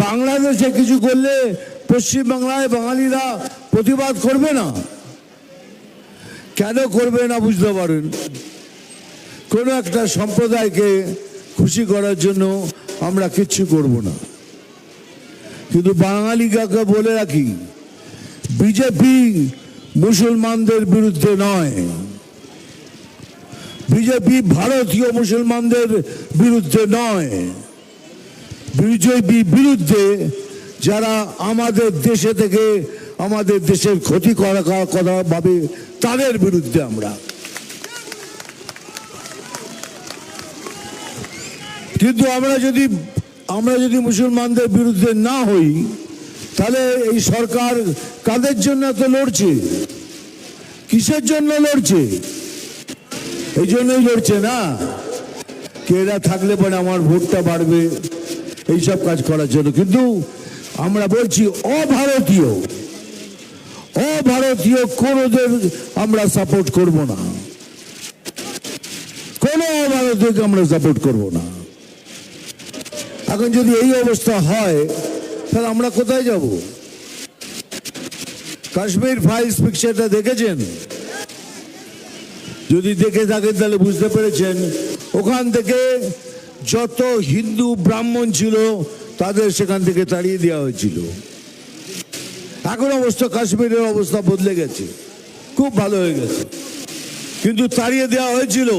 বাংলাদেশে কিছু করলে পশ্চিমবাংলায় বাঙালিরা প্রতিবাদ করবে না? কেন করবে না বুঝতে পারেন? কোনো একটা সম্প্রদায়কে খুশি করার জন্য আমরা কিচ্ছু করব না। কিন্তু বাঙালিকে বলে রাখি, বিজেপি মুসলমানদের বিরুদ্ধে নয়, বিজেপি ভারতীয় মুসলমানদের বিরুদ্ধে নয়, বিজেপি বিরুদ্ধে যারা আমাদের দেশে থেকে আমাদের দেশের ক্ষতি করার কথা ভাবে তাদের বিরুদ্ধে আমরা। কিন্তু আমরা যদি মুসলমানদের বিরুদ্ধে না হই, তাহলে এই সরকার কাদের জন্য তো লড়ছে? কিসের জন্য লড়ছে? এই জন্যই লড়ছে না কে এরা থাকলে পরে আমার ভোটটা বাড়বে, এইসব কাজ করার জন্য। কিন্তু আমরা বলছি অভারতীয় কোনদের আমরা সাপোর্ট করব না, কোন অভারতীয়কে আমরা সাপোর্ট করব না। এখন যদি এই অবস্থা হয় তাহলে আমরা কোথায় যাব? কাশ্মীর ফাইলস পিকচারটা দেখেছেন? যদি দেখে থাকেন তাহলে বুঝতে পেরেছেন ওখান থেকে যত হিন্দু ব্রাহ্মণ ছিল তাদের সেখান থেকে তাড়িয়ে দেওয়া হয়েছিল। এখন অবস্থা কাশ্মীরের অবস্থা বদলে গেছে, খুব ভালো হয়ে গেছে, কিন্তু তাড়িয়ে দেওয়া হয়েছিল।